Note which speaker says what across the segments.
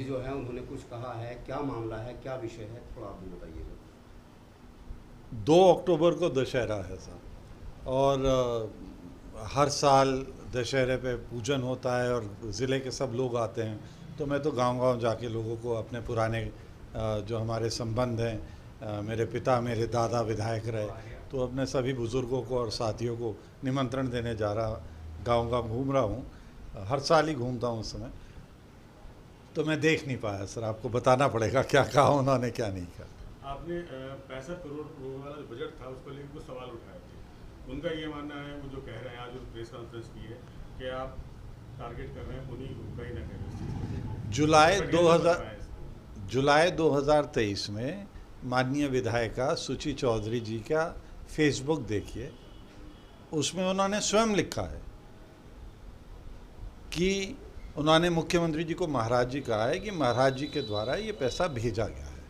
Speaker 1: मोदी जो है उन्होंने कुछ कहा है, क्या मामला है, क्या विषय है, थोड़ा आप भी बताइएगा।
Speaker 2: 2 अक्टूबर को दशहरा है साहब, और हर साल दशहरे पे पूजन होता है और ज़िले के सब लोग आते हैं। तो मैं तो गांव-गांव जाके लोगों को अपने पुराने जो हमारे संबंध हैं, मेरे पिता मेरे दादा विधायक रहे, तो अपने सभी बुज़ुर्गों को और साथियों को निमंत्रण देने जा रहा, गांव-गांव घूम रहा हूँ। हर साल ही घूमता हूँ उस समय। तो मैं देख नहीं पाया सर, आपको बताना पड़ेगा क्या कहा उन्होंने क्या नहीं कहा।
Speaker 3: आपने 65 करोड़ वाला जो बजट था उसको लेकर कुछ सवाल उठाए थे। उनका ये मानना है, वो जो कह रहे हैं आज जो प्रेस कॉन्फ्रेंस की है, कि आप टारगेट कर रहे हैं उन्हीं को, कहीं ना कहीं
Speaker 2: जुलाई 2023 में माननीय विधायिका सुची चौधरी जी का फेसबुक देखिए, उसमें उन्होंने स्वयं लिखा है कि उन्होंने मुख्यमंत्री जी को महाराज जी कहा है कि महाराज जी के द्वारा ये पैसा भेजा गया है।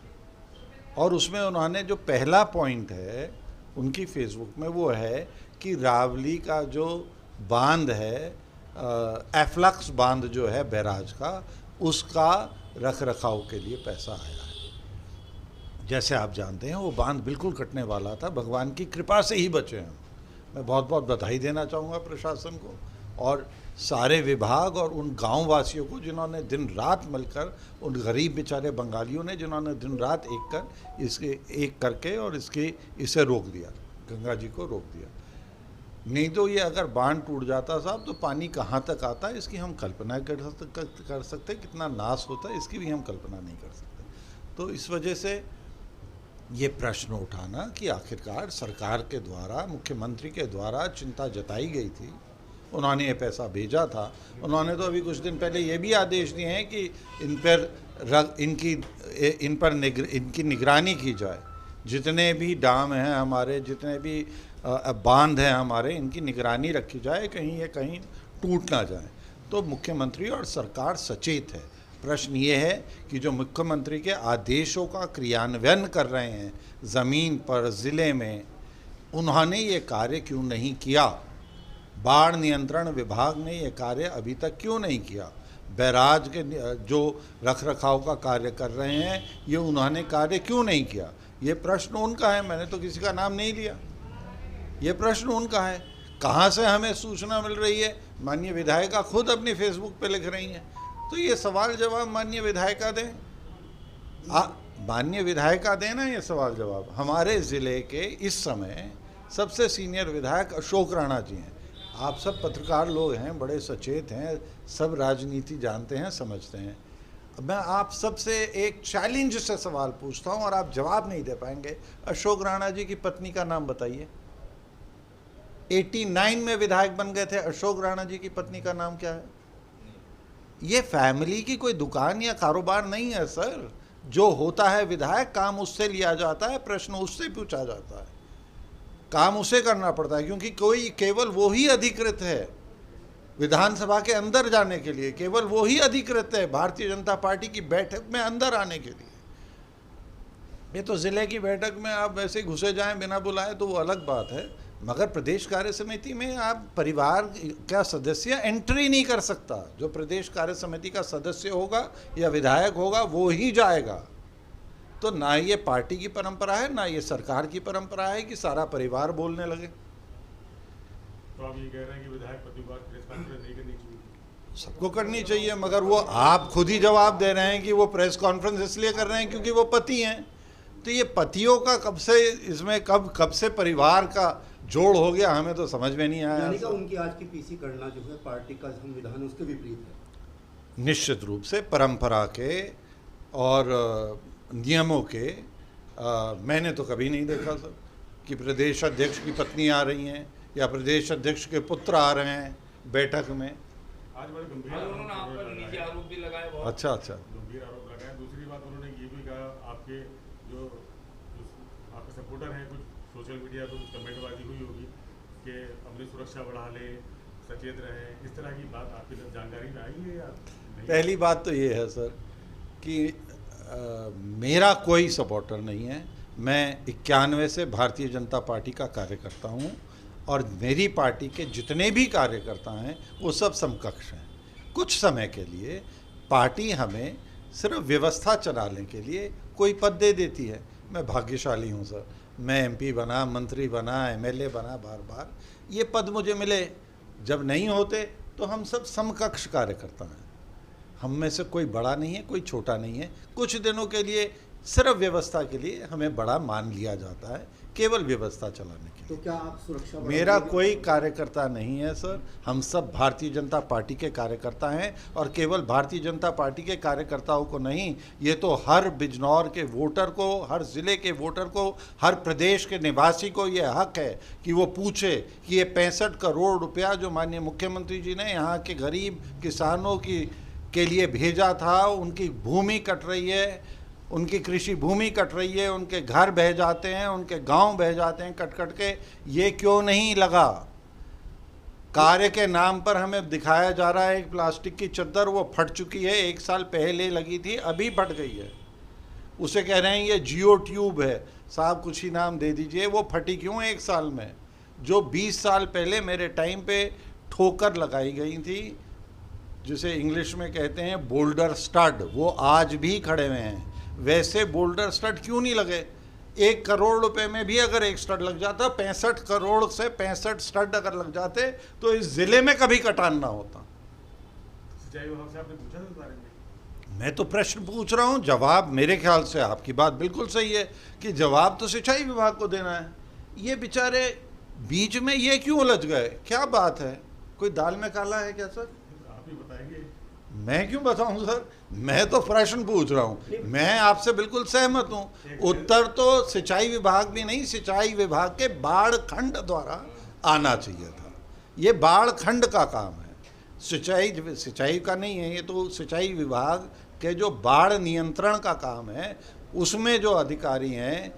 Speaker 2: और उसमें उन्होंने जो पहला पॉइंट है उनकी फेसबुक में वो है कि रावली का जो बांध है, एफ्लक्स बांध जो है बैराज का, उसका रख रखाव के लिए पैसा आया है। जैसे आप जानते हैं वो बांध बिल्कुल कटने वाला था, भगवान की कृपा से ही बचे हैं। मैं बहुत बहुत बधाई देना चाहूँगा प्रशासन को और सारे विभाग और उन गांव वासियों को जिन्होंने दिन रात मिलकर, उन गरीब बेचारे बंगालियों ने जिन्होंने दिन रात एक करके और इसे रोक दिया, गंगा जी को रोक दिया। नहीं तो ये अगर बांध टूट जाता साहब तो पानी कहाँ तक आता है इसकी हम कल्पना कर सकते, कितना नाश होता है इसकी भी हम कल्पना नहीं कर सकते। तो इस वजह से ये प्रश्न उठाना कि आखिरकार सरकार के द्वारा, मुख्यमंत्री के द्वारा चिंता जताई गई थी, उन्होंने ये पैसा भेजा था। उन्होंने तो अभी कुछ दिन पहले ये भी आदेश दिए हैं कि इनकी निगरानी की जाए, जितने भी डैम हैं हमारे, जितने भी बांध हैं हमारे, इनकी निगरानी रखी जाए, कहीं ये कहीं टूट ना जाए। तो मुख्यमंत्री और सरकार सचेत है। प्रश्न ये है कि जो मुख्यमंत्री के आदेशों का क्रियान्वयन कर रहे हैं ज़मीन पर, ज़िले में, उन्होंने ये कार्य क्यों नहीं किया? बाढ़ नियंत्रण विभाग ने ये कार्य अभी तक क्यों नहीं किया? बैराज के जो रख रखाव का कार्य कर रहे हैं, ये उन्होंने कार्य क्यों नहीं किया? ये प्रश्न उनका है, मैंने तो किसी का नाम नहीं लिया। ये प्रश्न उनका है। कहाँ से हमें सूचना मिल रही है? माननीय विधायिका खुद अपनी फेसबुक पे लिख रही हैं। तो ये सवाल जवाब माननीय विधायिका दें, माननीय विधायिका दें ना ये सवाल जवाब। हमारे ज़िले के इस समय सबसे सीनियर विधायक अशोक राणा जी हैं। आप सब पत्रकार लोग हैं, बड़े सचेत हैं, सब राजनीति जानते हैं, समझते हैं। मैं आप सबसे एक चैलेंज से सवाल पूछता हूं और आप जवाब नहीं दे पाएंगे। अशोक राणा जी की पत्नी का नाम बताइए। 89 में विधायक बन गए थे, अशोक राणा जी की पत्नी का नाम क्या है? ये फैमिली की कोई दुकान या कारोबार नहीं है सर। जो होता है विधायक, काम उससे लिया जाता है, प्रश्न उससे पूछा जाता है, काम उसे करना पड़ता है, क्योंकि कोई केवल वो ही अधिकृत है विधानसभा के अंदर जाने के लिए, केवल वो ही अधिकृत है भारतीय जनता पार्टी की बैठक में अंदर आने के लिए। ये तो ज़िले की बैठक में आप वैसे घुसे जाएं बिना बुलाए तो वो अलग बात है, मगर प्रदेश कार्य समिति में आप परिवार का सदस्य एंट्री नहीं कर सकता। जो प्रदेश कार्य समिति का सदस्य होगा या विधायक होगा वो ही जाएगा। तो ना ये पार्टी की परंपरा है, ना ये सरकार की परंपरा है कि सारा परिवार बोलने लगे।
Speaker 3: तो आप ये कह रहे हैं कि विधायक पति को प्रेस कॉन्फ्रेंस नहीं करनी चाहिए?
Speaker 2: सबको करनी चाहिए, मगर वो आप खुद ही जवाब दे रहे हैं कि वो प्रेस कॉन्फ्रेंस इसलिए कर रहे हैं क्योंकि वो पति हैं। तो ये पतियों का कब से इसमें कब से परिवार का जोड़ हो गया, हमें तो समझ में नहीं आया।
Speaker 1: यानी कि उनकी आज की पीसी करना जो है पार्टी का संविधान उसके विपरीत है।
Speaker 2: निश्चित रूप से परंपरा के और नियमों के मैंने तो कभी नहीं देखा सर कि प्रदेश अध्यक्ष की पत्नी आ रही हैं या प्रदेश अध्यक्ष के पुत्र आ रहे हैं बैठक में।
Speaker 3: आज बड़े गंभीर
Speaker 4: आरोप भी लगाए, बहुत
Speaker 2: अच्छा
Speaker 3: गंभीर आरोप लगाए। दूसरी बात उन्होंने ये भी कहा, आपके जो आपके सपोर्टर हैं, कुछ सोशल मीडिया पर कुछ कमेंटबाजी हुई होगी कि अपनी सुरक्षा बढ़ा लें, सचेत रहें, इस तरह की बात आपकी जानकारी में आई है या नहीं?
Speaker 2: पहली बात तो ये है सर कि मेरा कोई सपोर्टर नहीं है। मैं 91 से भारतीय जनता पार्टी का कार्यकर्ता हूँ और मेरी पार्टी के जितने भी कार्यकर्ता हैं वो सब समकक्ष हैं। कुछ समय के लिए पार्टी हमें सिर्फ व्यवस्था चलाने के लिए कोई पद दे देती है। मैं भाग्यशाली हूँ सर, मैं एमपी बना, मंत्री बना, एमएलए बना, बार बार ये पद मुझे मिले। जब नहीं होते तो हम सब समकक्ष कार्यकर्ता हैं, हम में से कोई बड़ा नहीं है, कोई छोटा नहीं है। कुछ दिनों के लिए सिर्फ व्यवस्था के लिए हमें बड़ा मान लिया जाता है, केवल व्यवस्था चलाने के लिए।
Speaker 1: तो क्या आप सुरक्षा
Speaker 2: मेरा
Speaker 1: बढ़ाएंगे?
Speaker 2: कोई कार्यकर्ता नहीं है सर, हम सब भारतीय जनता पार्टी के कार्यकर्ता हैं। और केवल भारतीय जनता पार्टी के कार्यकर्ताओं को नहीं, ये तो हर बिजनौर के वोटर को, हर ज़िले के वोटर को, हर प्रदेश के निवासी को ये हक है कि वो पूछे कि ये 65 करोड़ रुपया जो माननीय मुख्यमंत्री जी ने यहाँ के गरीब किसानों के लिए भेजा था, उनकी भूमि कट रही है, उनकी कृषि भूमि कट रही है, उनके घर बह जाते हैं, उनके गांव बह जाते हैं कट कट के, ये क्यों नहीं लगा? कार्य के नाम पर हमें दिखाया जा रहा है एक प्लास्टिक की चद्दर, वो फट चुकी है, 1 साल पहले लगी थी, अभी फट गई है। उसे कह रहे हैं ये जियो ट्यूब है। साहब कुछ ही नाम दे दीजिए, वो फटी क्यों 1 साल में? जो 20 साल पहले मेरे टाइम पे ठोकर लगाई गई थी, जिसे इंग्लिश में कहते हैं बोल्डर स्टड, वो आज भी खड़े हुए हैं। वैसे बोल्डर स्टड क्यों नहीं लगे? 1 करोड़ रुपए में भी अगर एक स्टड लग जाता, 65 करोड़ से 65 स्टड अगर लग जाते तो इस जिले में कभी कटान ना होता।
Speaker 3: सिंचाई विभाग से आपने पूछा था इस बारे में?
Speaker 2: मैं तो प्रश्न पूछ रहा हूँ, जवाब मेरे ख्याल से आपकी बात बिल्कुल सही है कि जवाब तो सिंचाई विभाग को देना है। ये बेचारे बीच में ये क्यों उलझ गए? क्या बात है? कोई दाल में काला है क्या सर?
Speaker 3: आप ही बताएंगे।
Speaker 2: मैं क्यों बताऊं सर? मैं तो प्रश्न पूछ रहा हूं। मैं आपसे बिल्कुल सहमत हूं। उत्तर तो सिंचाई विभाग भी नहीं, सिंचाई विभाग के बाढ़ खंड द्वारा आना चाहिए था। ये बाढ़ खंड का काम है, सिंचाई का नहीं है। ये तो सिंचाई विभाग के जो बाढ़ नियंत्रण का काम है, उसमें जो अधिकारी हैं,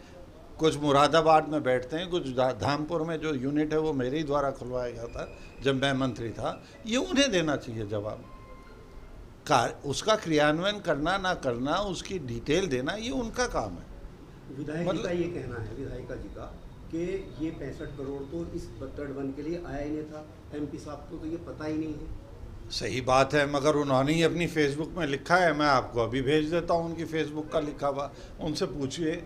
Speaker 2: कुछ मुरादाबाद में बैठते हैं, कुछ धामपुर में जो यूनिट है वो मेरे ही द्वारा खुलवाया गया था जब मैं मंत्री था। ये उन्हें देना चाहिए जवाब। उसका क्रियान्वयन करना ना करना, उसकी डिटेल देना, ये उनका काम है।
Speaker 1: विधायक जी का ये कहना है, विधायिका जी का, कि ये 65 करोड़ तो इस तटबंध के लिए आया ही नहीं था, एमपी साहब को तो ये पता ही नहीं है।
Speaker 2: सही बात है, मगर उन्होंने ही अपनी फेसबुक में लिखा है। मैं आपको अभी भेज देता हूँ उनकी फेसबुक का लिखा हुआ, उनसे पूछिए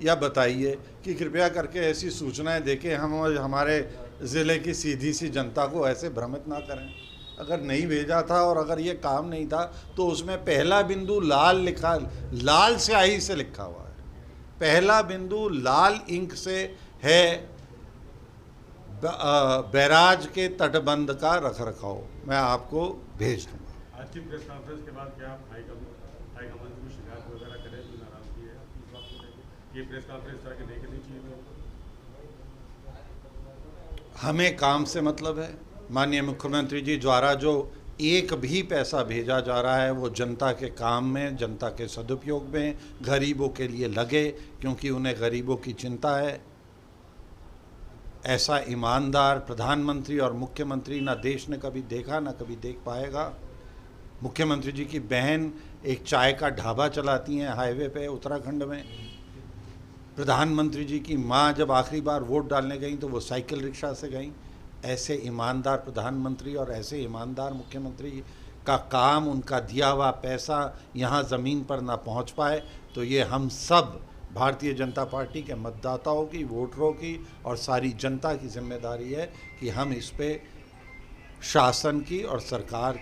Speaker 2: या बताइए कि कृपया करके ऐसी सूचनाएं देके हम हमारे ज़िले की सीधी सी जनता को ऐसे भ्रमित ना करें। अगर नहीं भेजा था और अगर ये काम नहीं था तो उसमें पहला बिंदु लाल लिखा, लाल स्याही से लिखा हुआ है, पहला बिंदु लाल इंक से है, बैराज के तटबंध का रखरखाव। मैं आपको भेज दूंगा।
Speaker 3: आज की प्रेस कॉन्फ्रेंस के बाद क्या आप हाईकमान को शिकायत वगैरह करें, जो नाराजगी है इस बात को लेकर? ये प्रेस कॉन्फ्रेंस तरह के नहीं करनी चाहिए।
Speaker 2: हमें काम से मतलब है। माननीय मुख्यमंत्री जी द्वारा जो एक भी पैसा भेजा जा रहा है वो जनता के काम में, जनता के सदुपयोग में, गरीबों के लिए लगे, क्योंकि उन्हें गरीबों की चिंता है। ऐसा ईमानदार प्रधानमंत्री और मुख्यमंत्री ना देश ने कभी देखा, ना कभी देख पाएगा। मुख्यमंत्री जी की बहन एक चाय का ढाबा चलाती हैं हाईवे पे उत्तराखंड में। प्रधानमंत्री जी की माँ जब आखिरी बार वोट डालने गई तो वो साइकिल रिक्शा से गई। ऐसे ईमानदार प्रधानमंत्री और ऐसे ईमानदार मुख्यमंत्री का काम, उनका दिया हुआ पैसा यहाँ ज़मीन पर ना पहुँच पाए, तो ये हम सब भारतीय जनता पार्टी के मतदाताओं की, वोटरों की और सारी जनता की जिम्मेदारी है कि हम इस पे शासन की और सरकार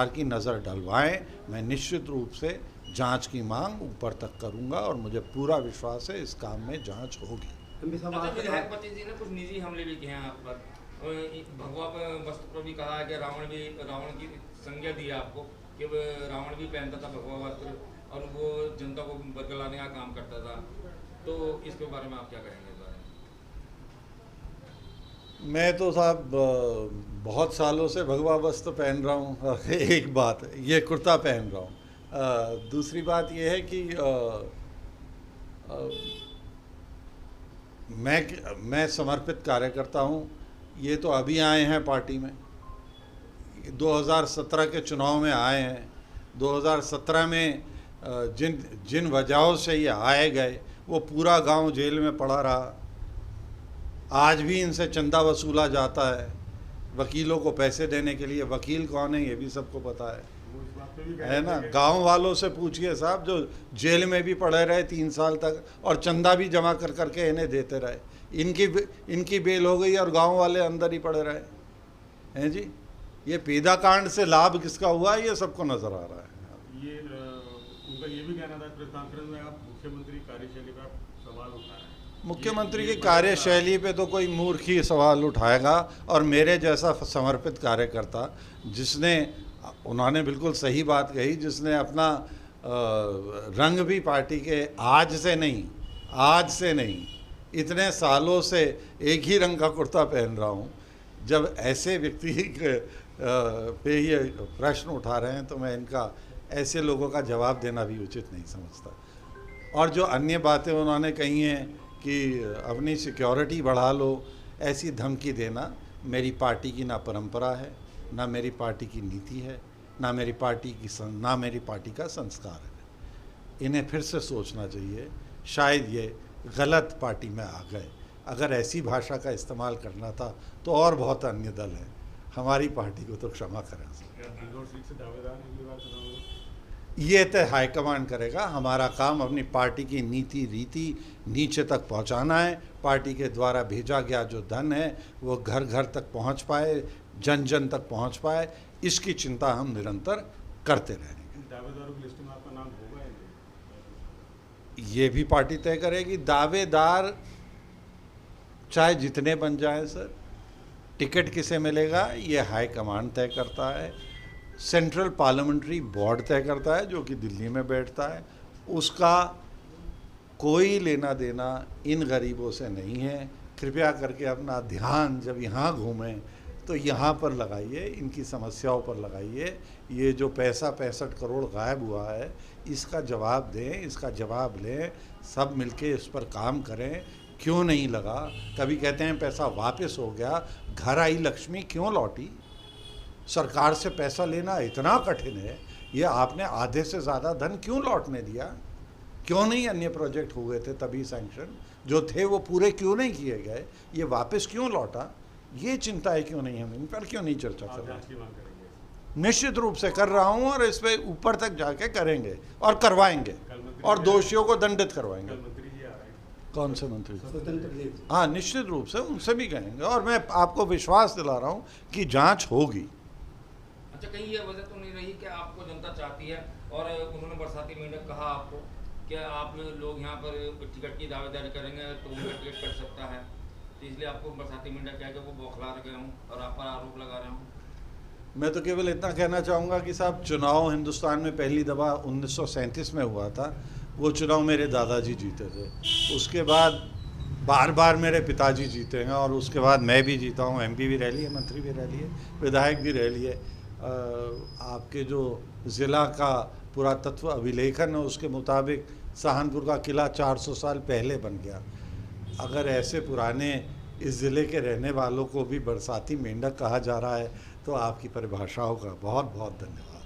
Speaker 2: की नज़र डलवाएं। मैं निश्चित रूप से जांच की मांग ऊपर तक करूंगा और मुझे पूरा विश्वास है इस काम में जांच होगी।
Speaker 4: विधायक पति जी ने कुछ निजी हमले भी किए हैं आप पर, भगवा वस्त्र पर भी कहा है कि रावण की संज्ञा दी है आपको कि रावण भी पहनता था भगवा वस्त्र और वो जनता को बदलाने का काम करता था, तो इसके बारे में आप क्या कहेंगे? इस बारे में
Speaker 2: मैं तो साहब बहुत सालों से भगवा वस्त्र पहन रहा हूँ। एक बात है, ये कुर्ता पहन रहा हूँ। दूसरी बात ये है कि मैं समर्पित कार्यकर्ता हूँ। ये तो अभी आए हैं पार्टी में, 2017 के चुनाव में आए हैं। 2017 में जिन वजहों से ये आए गए वो पूरा गांव जेल में पड़ा रहा। आज भी इनसे चंदा वसूला जाता है वकीलों को पैसे देने के लिए। वकील कौन है ये भी सबको पता है।
Speaker 3: वो इस बात पे भी कह
Speaker 2: है
Speaker 3: रहे
Speaker 2: ना।
Speaker 3: थे कि-
Speaker 2: गांव वालों से पूछिए साहब, जो जेल में भी पड़े रहे 3 साल तक और चंदा भी जमा कर करके इन्हें देते रहे, इनकी बेल हो गई और गांव वाले अंदर ही पड़े रहे हैं जी। ये पेदा कांड से लाभ किसका हुआ ये सबको नजर आ रहा है।
Speaker 3: ये उनका ये भी कहना था प्रेस कॉन्फ्रेंस में, आप मुख्यमंत्री कार्यशैली पर आप सवाल उठा रहे हैं।
Speaker 2: मुख्यमंत्री
Speaker 3: ये
Speaker 2: की कार्यशैली पे तो कोई मूर्ख ही सवाल उठाएगा, और मेरे जैसा समर्पित कार्यकर्ता जिसने, उन्होंने बिल्कुल सही बात कही, जिसने अपना रंग भी पार्टी के आज से नहीं इतने सालों से एक ही रंग का कुर्ता पहन रहा हूँ, जब ऐसे व्यक्ति पे ये प्रश्न उठा रहे हैं तो मैं इनका ऐसे लोगों का जवाब देना भी उचित नहीं समझता। और जो अन्य बातें उन्होंने कही हैं कि अपनी सिक्योरिटी बढ़ा लो, ऐसी धमकी देना मेरी पार्टी की ना परंपरा है, ना मेरी पार्टी की नीति है, ना मेरी पार्टी का संस्कार है। इन्हें फिर से सोचना चाहिए, शायद ये गलत पार्टी में आ गए। अगर ऐसी भाषा का इस्तेमाल करना था तो और बहुत अन्य दल हैं, हमारी पार्टी को तो क्षमा करें।
Speaker 3: इंदौर सीट से दावेदार हैं अगली बार चुनाव में?
Speaker 2: ये तय हाईकमान करेगा। हमारा काम अपनी पार्टी की नीति रीति नीचे तक पहुंचाना है। पार्टी के द्वारा भेजा गया जो धन है वो घर घर तक पहुंच पाए, जन जन तक पहुंच पाए, इसकी चिंता हम निरंतर करते रहेंगे।
Speaker 3: दावेदारों की लिस्ट में आपका नाम होगा या नहीं?
Speaker 2: ये भी पार्टी तय करेगी। दावेदार चाहे जितने बन जाए सर, टिकट किसे मिलेगा ये हाईकमान तय करता है। सेंट्रल पार्लियामेंट्री बोर्ड तय करता है जो कि दिल्ली में बैठता है। उसका कोई लेना देना इन गरीबों से नहीं है। कृपया करके अपना ध्यान जब यहाँ घूमें तो यहाँ पर लगाइए, इनकी समस्याओं पर लगाइए। ये जो पैसा 65 करोड़ गायब हुआ है इसका जवाब दें, इसका जवाब लें, सब मिलके इस पर काम करें। क्यों नहीं लगा? कभी कहते हैं पैसा वापस हो गया, घर आई लक्ष्मी क्यों लौटी? सरकार से पैसा लेना इतना कठिन है, ये आपने आधे से ज़्यादा धन क्यों लौटने दिया? क्यों नहीं अन्य प्रोजेक्ट हुए थे तभी सैंक्शन जो थे वो पूरे क्यों नहीं किए गए? ये वापस क्यों लौटा? ये चिंताएं क्यों नहीं, हम इन पर क्यों नहीं चर्चा कर
Speaker 3: आप
Speaker 2: रहे?
Speaker 3: जांच की मांग करेंगे?
Speaker 2: निश्चित रूप से कर रहा हूँ और इस पे ऊपर तक जाके करेंगे और करवाएंगे और दोषियों को दंडित करवाएंगे।
Speaker 3: कल मंत्री जी आ रहे हैं।
Speaker 2: कौन से मंत्री?
Speaker 1: स्वतंत्र देव।
Speaker 2: हाँ, निश्चित रूप से उनसे भी कहेंगे और मैं आपको विश्वास दिला रहा हूँ कि जांच होगी।
Speaker 4: अच्छा, कहीं ये वजह तो नहीं रही कि आपको जनता चाहती है और उन्होंने बरसाती मेंढक कहा आपको कि आप लोग यहाँ पर टिकट की दावेदारी करेंगे तो उनका टिकट कट सकता है, तो इसलिए आपको बरसाती मेंढक कह के वो बौखला रहे हूँ और आप पर आरोप लगा रहा हूँ?
Speaker 2: मैं तो केवल इतना कहना चाहूँगा कि साहब, चुनाव हिंदुस्तान में पहली दफ़ा 1937 में हुआ था। वो चुनाव मेरे दादाजी जीते थे, उसके बाद बार बार मेरे पिताजी जीते हैं और उसके बाद मैं भी जीता हूँ। MP भी रह लिए, मंत्री भी रह लिए, विधायक भी रह लिए। आपके जो ज़िला का पुरातत्व अभिलेखन है उसके मुताबिक सहारनपुर का किला 400 साल पहले बन गया। अगर ऐसे पुराने इस ज़िले के रहने वालों को भी बरसाती मेंढक कहा जा रहा है तो आपकी परिभाषाओं का बहुत बहुत धन्यवाद।